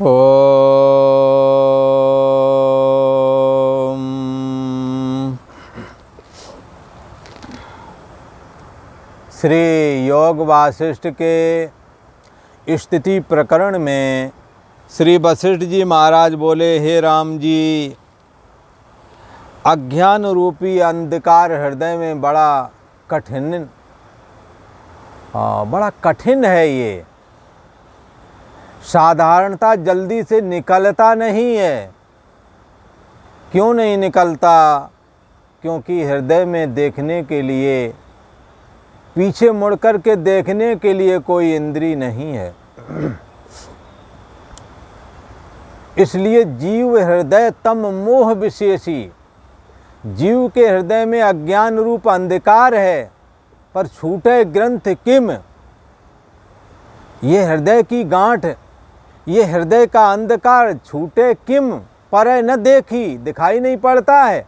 ओम। श्री योग वासिष्ठ के स्थिति प्रकरण में श्री वशिष्ठ जी महाराज बोले, हे राम जी, अज्ञान रूपी अंधकार हृदय में बड़ा कठिन है। ये साधारणता जल्दी से निकलता नहीं है। क्यों नहीं निकलता? क्योंकि हृदय में देखने के लिए, पीछे मुड़कर के देखने के लिए कोई इंद्री नहीं है। इसलिए जीव हृदय तम मोह विशेषी, जीव के हृदय में अज्ञान रूप अंधकार है। पर छूटे ग्रंथ किम, ये हृदय की गांठ, ये हृदय का अंधकार छूटे किम, पर न देखी, दिखाई नहीं पड़ता है।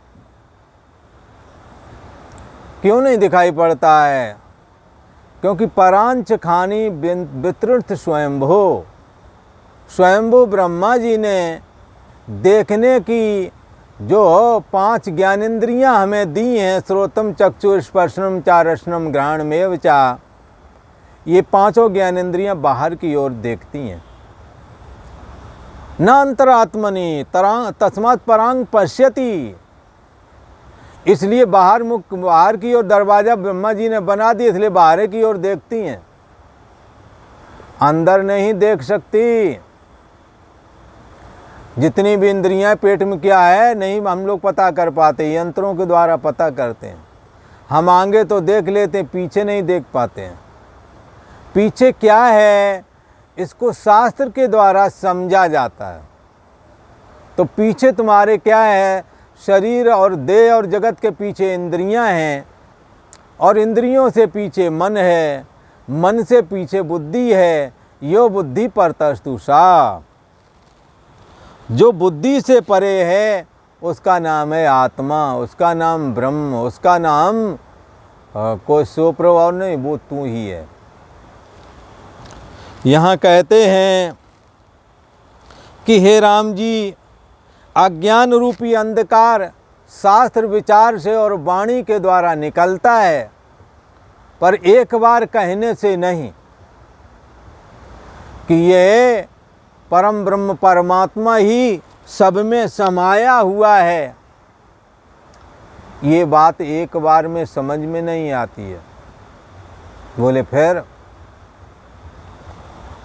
क्यों नहीं दिखाई पड़ता है? क्योंकि परांच खानी वितृत स्वयंभो, स्वयंभू ब्रह्मा जी ने देखने की जो 5 ज्ञानेंद्रियां हमें दी हैं, श्रोतम चक्षु स्पर्शनम चारसनम घ्राणमेव चा, ये 5 ज्ञानेंद्रियां बाहर की ओर देखती हैं। न अंतरात्मनि तस्मात् परांग पश्यति, इसलिए बाहर की ओर दरवाजा ब्रह्मा जी ने बना दिया, इसलिए बाहर की ओर देखती हैं, अंदर नहीं देख सकती। जितनी भी इंद्रियां, पेट में क्या है नहीं हम लोग पता कर पाते, यंत्रों के द्वारा पता करते हैं। हम आगे तो देख लेते हैं, पीछे नहीं देख पाते हैं। पीछे क्या है इसको शास्त्र के द्वारा समझा जाता है। तो पीछे तुम्हारे क्या है? शरीर और देह और जगत के पीछे इंद्रियां हैं, और इंद्रियों से पीछे मन है, मन से पीछे बुद्धि है। यो बुद्धि परतस्तु सा, जो बुद्धि से परे है उसका नाम है आत्मा, उसका नाम ब्रह्म, उसका नाम कोई सो प्रभाव नहीं, वो तू ही है। यहाँ कहते हैं कि हे राम जी, अज्ञान रूपी अंधकार शास्त्र विचार से और वाणी के द्वारा निकलता है, पर एक बार कहने से नहीं। कि ये परम ब्रह्म परमात्मा ही सब में समाया हुआ है, ये बात एक बार में समझ में नहीं आती है। बोले फिर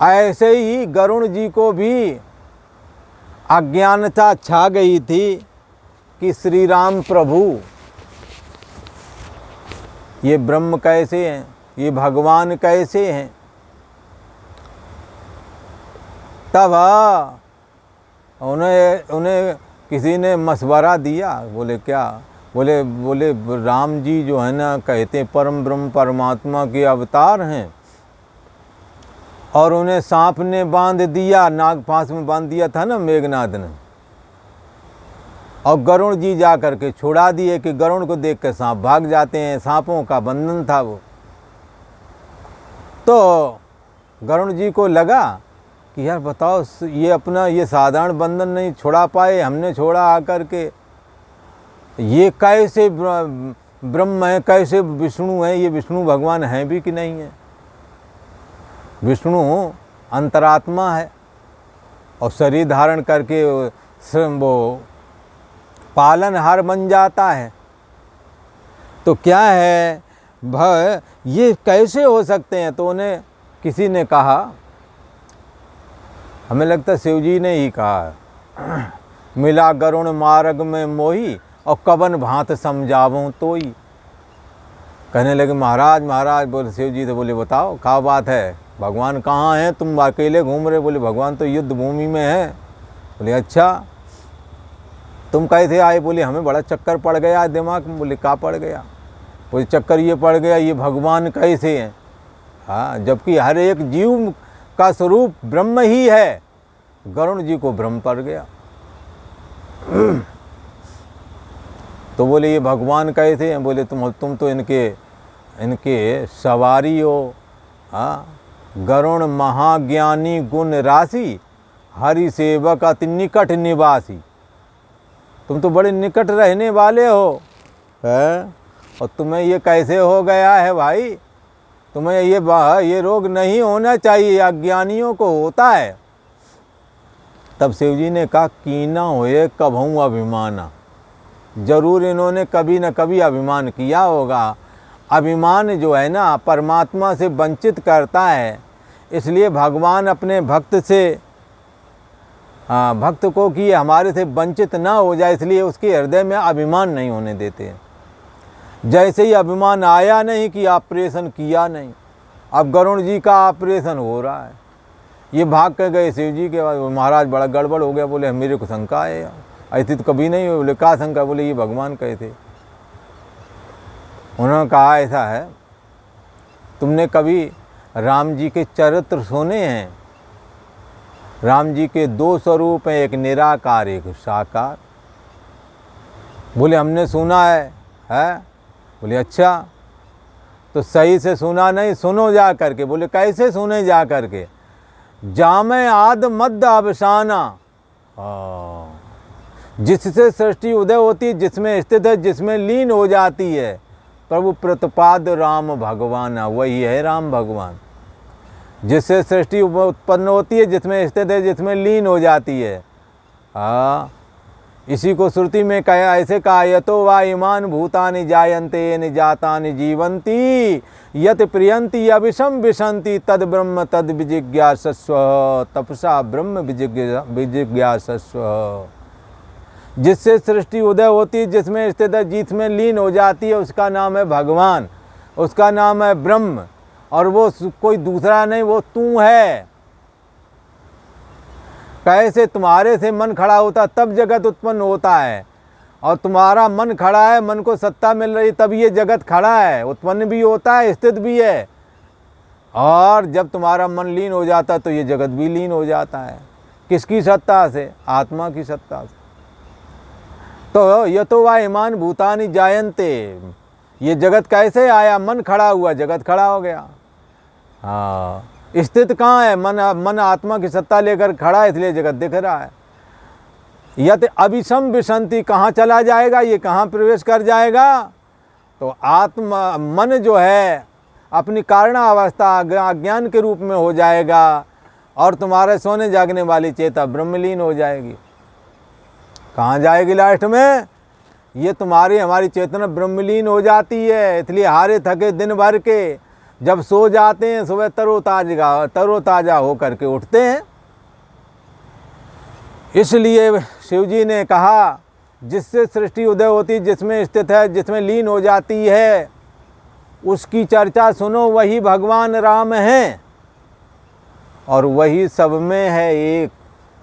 ऐसे ही गरुण जी को भी अज्ञानता छा गई थी कि श्री राम प्रभु ये ब्रह्म कैसे हैं, ये भगवान कैसे हैं। तब उन्हें किसी ने मशवरा दिया। बोले क्या? बोले राम जी जो है ना, कहते परम ब्रह्म परमात्मा के अवतार हैं, और उन्हें सांप ने बांध दिया, नाग फांस में बांध दिया था ना मेघनाद ने, और गरुण जी जा करके छुड़ा दिए कि गरुण को देख कर सांप भाग जाते हैं, सांपों का बंधन था वो। तो गरुण जी को लगा कि यार बताओ, ये अपना ये साधारण बंधन नहीं छुड़ा पाए, हमने छोड़ा आकर के। ये कैसे ब्रह्म है, कैसे विष्णु है? ये विष्णु भगवान हैं भी कि नहीं है? विष्णु अंतरात्मा है, और शरीर धारण करके वो पालनहार बन जाता है। तो क्या है ये कैसे हो सकते हैं? तो उन्हें किसी ने कहा, हमें लगता है शिव जी ने ही कहा, मिला गरुण मार्ग में मोही, और कवन भांत समझाऊं तोई। कहने लगे महाराज। बोले शिव जी, तो बोले बताओ क्या बात है, भगवान कहाँ हैं? तुम अकेले घूम रहे? बोले भगवान तो युद्ध भूमि में है। बोले अच्छा, तुम कैसे आए? बोले हमें बड़ा चक्कर पड़ गया दिमाग में। बोले क्या पड़ गया? बोले चक्कर ये पड़ गया, ये भगवान कैसे हैं? हाँ, जबकि हर एक जीव का स्वरूप ब्रह्म ही है। गरुण जी को भ्रम पड़ गया। तो बोले ये भगवान कैसे हैं? बोले तुम तो इनके सवारी हो। हाँ, गरुण महाज्ञानी गुण राशि, हरि सेवक अति निकट निवासी। तुम तो बड़े निकट रहने वाले हो, है? और तुम्हें ये कैसे हो गया है भाई? तुम्हें ये रोग नहीं होना चाहिए, अज्ञानियों को होता है। तब शिव जी ने कहा, कीना होए कभू अभिमाना। जरूर इन्होंने कभी न कभी अभिमान किया होगा। अभिमान जो है ना, परमात्मा से वंचित करता है। इसलिए भगवान अपने भक्त से, भक्त को कि हमारे से वंचित ना हो जाए, इसलिए उसके हृदय में अभिमान नहीं होने देते। जैसे ही अभिमान आया नहीं कि ऑपरेशन किया नहीं, अब गरुण जी का ऑपरेशन हो रहा है। ये भाग के गए शिव जी के पास, महाराज बड़ा गड़बड़ हो गया। बोले मेरे को शंका है यार, ऐसी तो कभी नहीं हुई। बोले क्या शंका? बोले ये भगवान कहे थे। उन्होंने कहा ऐसा है, तुमने कभी राम जी के चरित्र सुने हैं? राम जी के दो स्वरूप हैं, एक निराकार एक साकार। बोले हमने सुना है? बोले अच्छा, तो सही से सुना नहीं, सुनो जा करके। बोले कैसे सुने जा करके? जामे आद मध्य अवसाना, जिससे सृष्टि उदय होती है, जिसमें स्थित है, जिसमें लीन हो जाती है। प्रभु प्रतिपाद राम भगवान, वही है राम भगवान। जिससे सृष्टि उत्पन्न होती है, जिसमें स्थित है, जिसमें लीन हो जाती है। इसी को श्रुति में कहा, ऐसे कहा, यतो वा इमान भूतानि जायन्ते न जातानि जीवन्ति यत प्रियन्ति अभिशम विशन्ति तद ब्रह्म तद विजिज्ञासस्व तपसा ब्रह्म विजिज्ञासस्व। जिससे सृष्टि उदय होती है, जिसमें स्थित है, जिसमें लीन हो जाती है, उसका नाम है भगवान, उसका नाम है ब्रह्म। और वो कोई दूसरा नहीं, वो तू है। कैसे तुम्हारे से मन खड़ा होता तब जगत उत्पन्न होता है, और तुम्हारा मन खड़ा है, मन को सत्ता मिल रही तब ये जगत खड़ा है, उत्पन्न भी होता है, स्थित भी है। और जब तुम्हारा मन लीन हो जाता है तो ये जगत भी लीन हो जाता है। किसकी सत्ता से? आत्मा की सत्ता से। तो यतो वा इमान भूतानि जायन्ते, ये जगत कैसे आया? मन खड़ा हुआ, जगत खड़ा हो गया। स्थित कहाँ है? मन आत्मा की सत्ता लेकर खड़ा है, इसलिए जगत दिख रहा है। यत अभिशम विशंति, कहाँ चला जाएगा? ये कहाँ प्रवेश कर जाएगा? तो आत्मा मन जो है अपनी कारणावस्था अज्ञान के रूप में हो जाएगा, और तुम्हारे सोने जागने वाली चेता ब्रह्मलीन हो जाएगी। कहाँ जाएगी लास्ट में? ये तुम्हारी हमारी चेतना ब्रह्मलीन हो जाती है। इसलिए हारे थके दिन भर के जब सो जाते हैं, सुबह तरोताजा हो करके उठते हैं। इसलिए शिव जी ने कहा, जिससे सृष्टि उदय होती है, जिसमें स्थित है, जिसमें लीन हो जाती है, उसकी चर्चा सुनो। वही भगवान राम हैं, और वही सब में है एक।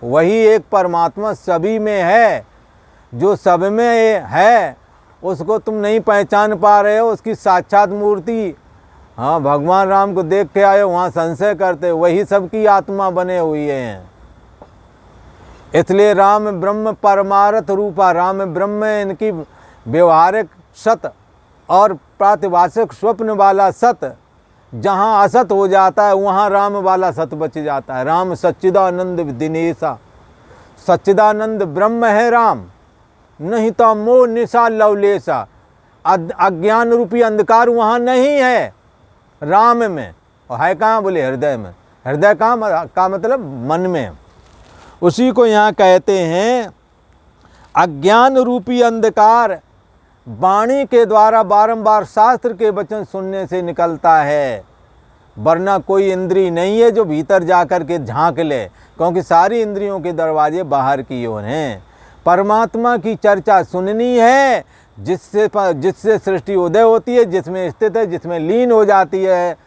वही एक परमात्मा सभी में है। जो सब में है उसको तुम नहीं पहचान पा रहे हो, उसकी साक्षात मूर्ति। भगवान राम को देख के आए, वहाँ संशय करते, वही सबकी आत्मा बने हुए हैं। इसलिए राम ब्रह्म परमार्थ रूपा, राम ब्रह्म इनकी व्यवहारिक सत और प्रातिभाषिक स्वप्न वाला सत। जहाँ असत हो जाता है वहाँ राम वाला सत बच जाता है। राम सच्चिदानंद दिनेशा, सच्चिदानंद ब्रह्म है राम, नहीं तो मोह निशा लवलेशा। अज्ञान रूपी अंधकार वहाँ नहीं है राम में। और है कहाँ? बोले हृदय में। हृदय कहाँ का मतलब मन में। उसी को यहाँ कहते हैं अज्ञान रूपी अंधकार वाणी के द्वारा बारंबार शास्त्र के वचन सुनने से निकलता है, वरना कोई इंद्री नहीं है जो भीतर जाकर के झांक ले, क्योंकि सारी इंद्रियों के दरवाजे बाहर की ओर हैं। परमात्मा की चर्चा सुननी है, जिससे सृष्टि उदय होती है, जिसमें स्थित है, जिसमें लीन हो जाती है।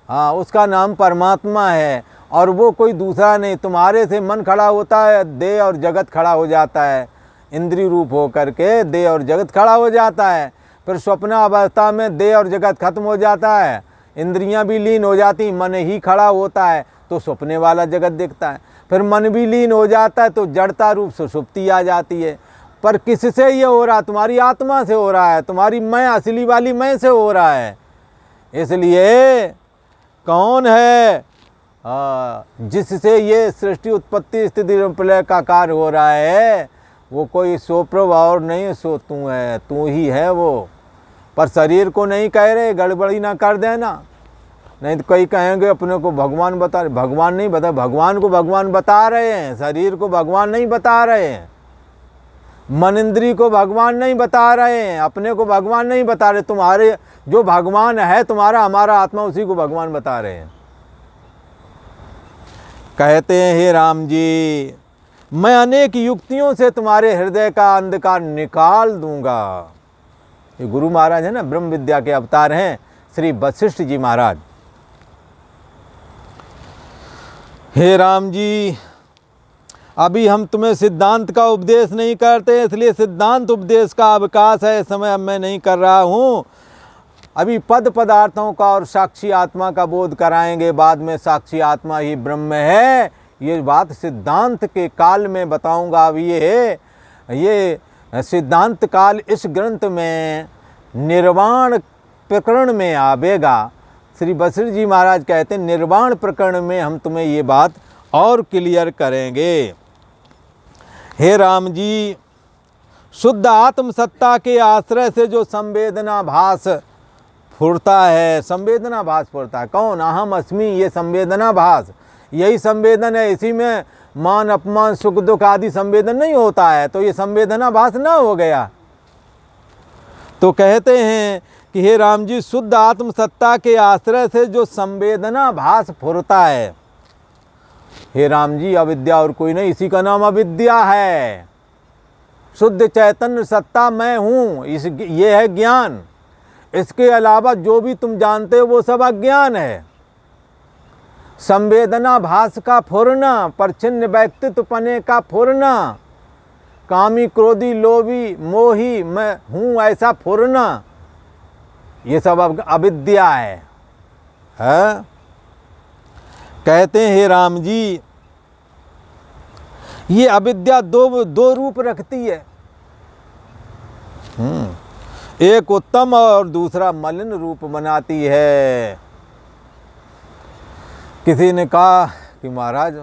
उसका नाम परमात्मा है, और वो कोई दूसरा नहीं। तुम्हारे से मन खड़ा होता है, देह और जगत खड़ा हो जाता है। इंद्रिय रूप हो करके देह और जगत खड़ा हो जाता है। फिर स्वप्न अवस्था में देह और जगत खत्म हो जाता है, इंद्रियां भी लीन हो जाती, मन ही खड़ा होता है, तो सपने वाला जगत दिखता है। फिर मन भी लीन हो जाता है तो जड़ता रूप सुषुप्ति आ जाती है। पर किससे ये हो रहा है? तुम्हारी आत्मा से हो रहा है, तुम्हारी मैं, असली वाली मैं से हो रहा है। इसलिए कौन है जिससे ये सृष्टि उत्पत्ति स्थिति प्रलय का कार्य हो रहा है, वो कोई स्वप्रभ और नहीं, सो तू है, तू ही है वो। पर शरीर को नहीं कह रहे, गड़बड़ी ना कर देना, नहीं तो कई कहेंगे अपने को भगवान बता रहे। भगवान नहीं बता, भगवान को भगवान बता रहे हैं, शरीर को भगवान नहीं बता रहे हैं, मन इंद्री को भगवान नहीं बता रहे हैं, अपने को भगवान नहीं बता रहे। तुम्हारे जो भगवान है तुम्हारा हमारा आत्मा, उसी को भगवान बता रहे हैं। कहते हैं हे राम जी, मैं अनेक युक्तियों से तुम्हारे हृदय का अंधकार निकाल दूंगा। ये गुरु महाराज है ना, ब्रह्म विद्या के अवतार हैं श्री वशिष्ठ जी महाराज। हे राम जी, अभी हम तुम्हें सिद्धांत का उपदेश नहीं करते, इसलिए सिद्धांत उपदेश का अवकाश है, समय अब मैं नहीं कर रहा हूँ। अभी पद पदार्थों का और साक्षी आत्मा का बोध कराएंगे, बाद में साक्षी आत्मा ही ब्रह्म है, ये बात सिद्धांत के काल में बताऊंगा। अब ये सिद्धांत काल इस ग्रंथ में निर्वाण प्रकरण में आवेगा। श्री वशिष्ठ जी महाराज कहते हैं निर्वाण प्रकरण में हम तुम्हें ये बात और क्लियर करेंगे। हे राम जी, शुद्ध आत्म सत्ता के आश्रय से जो संवेदना भास फुरता है, संवेदना भास फुरता है, कौन? अहम अस्मि, ये संवेदना भास, यही संवेदन है। इसी में मान अपमान सुख दुख आदि संवेदन नहीं होता है, तो ये संवेदना भास ना हो गया। तो कहते हैं कि हे राम जी, शुद्ध आत्म सत्ता के आश्रय से जो संवेदना भास फुरता है, हे राम जी, अविद्या और कोई नहीं, इसी का नाम अविद्या है। शुद्ध चैतन्य सत्ता मैं हूँ, ये है ज्ञान। इसके अलावा जो भी तुम जानते हो वो सब अज्ञान है। संवेदना भास का फुरना, परछिन्न व्यक्तित्व पने का फुरना, कामी क्रोधी लोभी मोही मैं हूँ ऐसा फुरना, ये सब अविद्या है। कहते हैं हे राम जी, ये अविद्या दो रूप रखती है, एक उत्तम और दूसरा मलिन रूप बनाती है। किसी ने कहा कि महाराज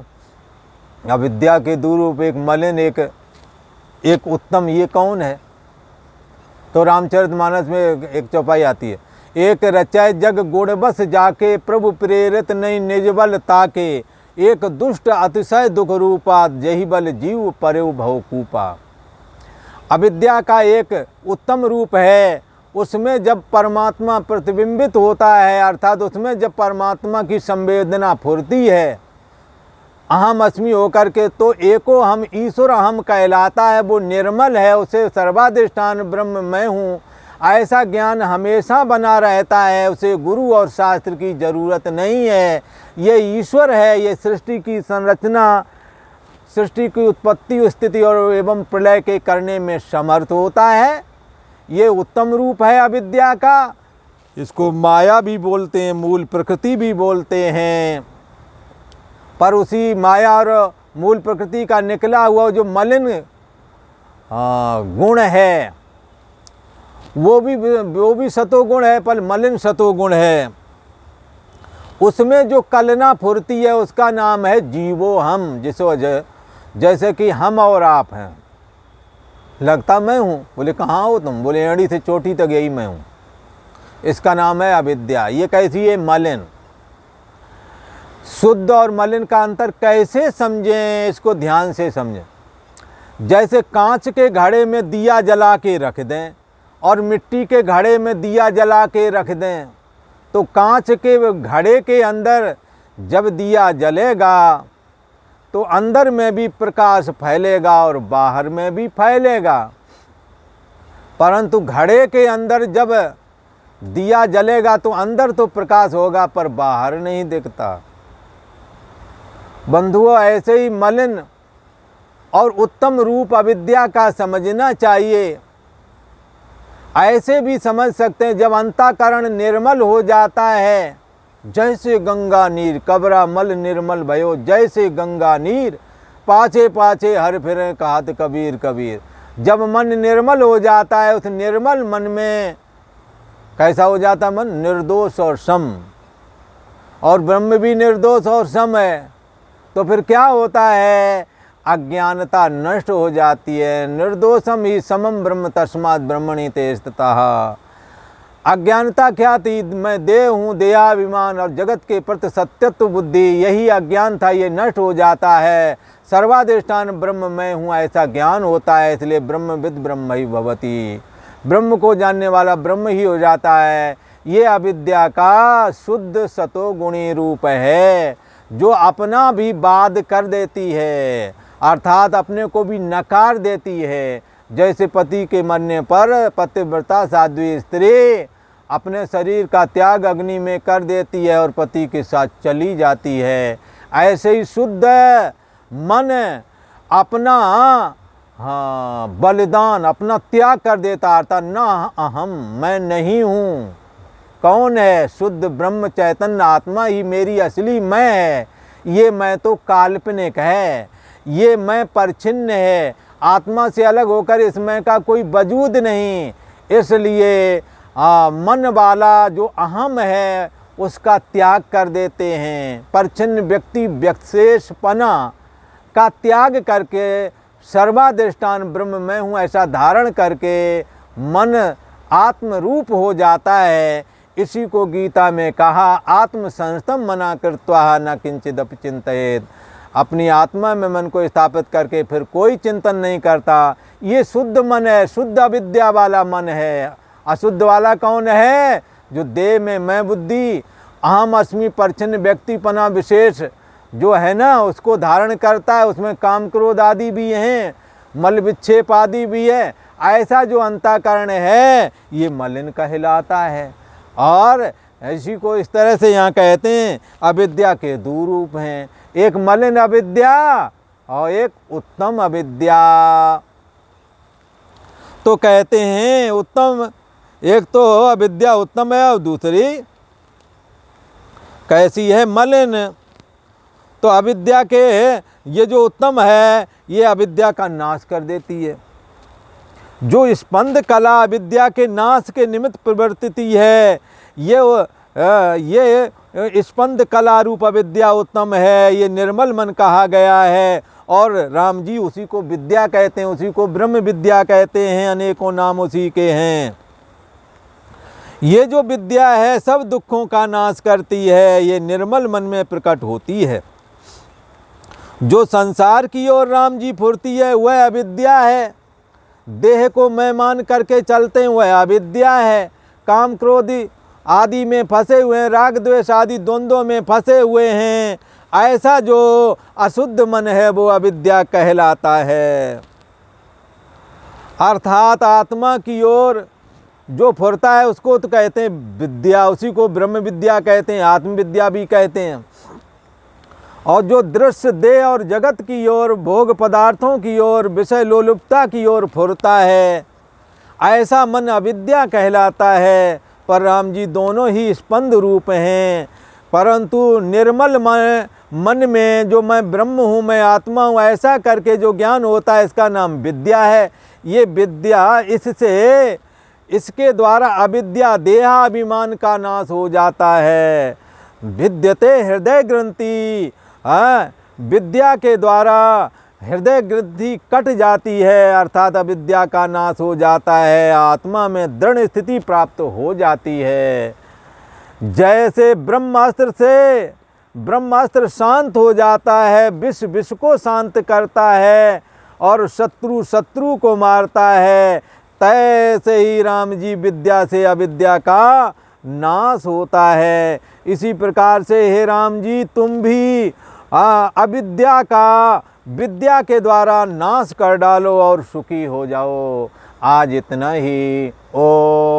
अविद्या के दो रूप, एक मलिन एक उत्तम, ये कौन है? तो रामचरितमानस में एक चौपाई आती है, एक रचय जग गुण बस जाके, प्रभु प्रेरित नहीं निज बल ताके, एक दुष्ट अतिशय दुख रूपा, जही बल जीव परेव भवकूपा। अविद्या का एक उत्तम रूप है, उसमें जब परमात्मा प्रतिबिंबित होता है, अर्थात उसमें जब परमात्मा की संवेदना फुरती है अहम अस्मि होकर के, तो एको हम ईश्वर हम कहलाता है, वो निर्मल है, उसे सर्वाधिष्ठान ब्रह्म मैं हूँ ऐसा ज्ञान हमेशा बना रहता है, उसे गुरु और शास्त्र की जरूरत नहीं है। ये ईश्वर है, ये सृष्टि की संरचना, सृष्टि की उत्पत्ति स्थिति और एवं प्रलय के करने में समर्थ होता है। ये उत्तम रूप है अविद्या का। इसको माया भी बोलते हैं, मूल प्रकृति भी बोलते हैं। पर उसी माया और मूल प्रकृति का निकला हुआ जो मलिन गुण है, वो भी सतोगुण है, पर मलिन सतोगुण है। उसमें जो कलना फुरती है उसका नाम है जीवो हम। जैसे कि हम और आप हैं, लगता मैं हूँ, बोले कहाँ हो तुम? बोले एड़ी से चोटी तक यही मैं हूँ। इसका नाम है अविद्या। ये कैसी है? मलिन। शुद्ध और मलिन का अंतर कैसे समझें? इसको ध्यान से समझें। जैसे कांच के घड़े में दिया जला के रख दें और मिट्टी के घड़े में दिया जला के रख दें, तो कांच के घड़े के अंदर जब दिया जलेगा तो अंदर में भी प्रकाश फैलेगा और बाहर में भी फैलेगा। परंतु घड़े के अंदर जब दिया जलेगा तो अंदर तो प्रकाश होगा पर बाहर नहीं दिखता। बंधुओं, ऐसे ही मलिन और उत्तम रूप अविद्या का समझना चाहिए। ऐसे भी समझ सकते हैं, जब अंतःकरण निर्मल हो जाता है, जैसे गंगा नीर कबरा मल निर्मल भयो, जैसे गंगा नीर पाछे पाछे हर फिरे कहत कबीर कबीर। जब मन निर्मल हो जाता है, उस निर्मल मन में कैसा हो जाता मन? निर्दोष और सम। और ब्रह्म भी निर्दोष और सम है, तो फिर क्या होता है? अज्ञानता नष्ट हो जाती है। निर्दोषम ही समम ब्रह्म तस्मात् ब्रह्मणि ते स्थितः। अज्ञानता क्या थी? मैं देह हूँ, देहाभिमान और जगत के प्रति सत्यत्व बुद्धि, यही अज्ञान था, ये नष्ट हो जाता है। सर्वाधिष्ठान ब्रह्म मैं हूँ, ऐसा ज्ञान होता है। इसलिए ब्रह्मविद ब्रह्म ही भवति, ब्रह्म को जानने वाला ब्रह्म ही हो जाता है। ये अविद्या का शुद्ध सतोगुणी रूप है, जो अपना भी बाध कर देती है, अर्थात अपने को भी नकार देती है। जैसे पति के मरने पर पतिव्रता साध्वी स्त्री अपने शरीर का त्याग अग्नि में कर देती है और पति के साथ चली जाती है, ऐसे ही शुद्ध मन अपना बलिदान, अपना त्याग कर देता, अर्थात न अहम, मैं नहीं हूँ। कौन है? शुद्ध ब्रह्म चैतन्य आत्मा ही मेरी असली मैं है। ये मैं तो काल्पनिक है, ये मैं परिच्छिन्न है, आत्मा से अलग होकर इस मैं का कोई वजूद नहीं। इसलिए मन वाला जो अहम है उसका त्याग कर देते हैं। परिच्छिन्न व्यक्ति व्यक्शेषपना का त्याग करके सर्वाधिष्ठान ब्रह्म मैं हूँ ऐसा धारण करके मन आत्म रूप हो जाता है। इसी को गीता में कहा, आत्मसंस्थम मना कृत्वा न किंचिदपि चिंतयेत्। अपनी आत्मा में मन को स्थापित करके फिर कोई चिंतन नहीं करता। ये शुद्ध मन है, शुद्ध अविद्या वाला मन है। अशुद्ध वाला कौन है? जो देह में मैं बुद्धि, अहम अस्मि परिच्छिन्न व्यक्तिपना विशेष जो है ना, उसको धारण करता है। उसमें काम क्रोध आदि भी हैं, मल विक्षेप आदि भी है। ऐसा जो अंतःकरण है ये मलिन कहलाता है। और इसी को इस तरह से यहाँ कहते हैं, अविद्या के दो रूप हैं, एक मलिन अविद्या और एक उत्तम अविद्या। तो कहते हैं उत्तम, एक तो अविद्या उत्तम है और दूसरी कैसी है? मलिन। तो अविद्या के ये जो उत्तम है ये अविद्या का नाश कर देती है। जो स्पंद कला अविद्या के नाश के निमित्त प्रवर्तित है, ये स्पंद कला रूप अविद्या उत्तम है। ये निर्मल मन कहा गया है और राम जी उसी को विद्या कहते हैं, उसी को ब्रह्म विद्या कहते हैं, अनेकों नाम उसी के हैं। ये जो विद्या है सब दुखों का नाश करती है, ये निर्मल मन में प्रकट होती है। जो संसार की ओर राम जी फुरती है वह अविद्या है। देह को मैं मान करके चलते हैं वह अविद्या है। काम क्रोध आदि में फंसे हुए हैं, राग द्वेष आदि द्वंद्वों में फंसे हुए हैं, ऐसा जो अशुद्ध मन है वो अविद्या कहलाता है। अर्थात आत्मा की ओर जो फुरता है उसको तो कहते हैं विद्या, उसी को ब्रह्म विद्या कहते हैं, आत्मविद्या भी कहते हैं। और जो दृश्य देह और जगत की ओर, भोग पदार्थों की ओर, विषय लोलुपता की ओर फुरता है, ऐसा मन अविद्या कहलाता है। पर राम जी दोनों ही स्पंद रूप हैं। परंतु निर्मल मन में जो मैं ब्रह्म हूँ, मैं आत्मा हूँ, ऐसा करके जो ज्ञान होता है इसका नाम विद्या है। ये विद्या, इसके द्वारा अविद्या देहाभिमान का नाश हो जाता है। विद्यते हृदय ग्रंथि, विद्या के द्वारा हृदय ग्रंथि कट जाती है, अर्थात अविद्या का नाश हो जाता है, आत्मा में दृढ़ स्थिति प्राप्त हो जाती है। जैसे ब्रह्मास्त्र से ब्रह्मास्त्र शांत हो जाता है, विष को शांत करता है और शत्रु को मारता है, तैसे ही राम जी विद्या से अविद्या का नाश होता है। इसी प्रकार से हे राम जी तुम भी अविद्या का विद्या के द्वारा नाश कर डालो और सुखी हो जाओ। आज इतना ही। ओम।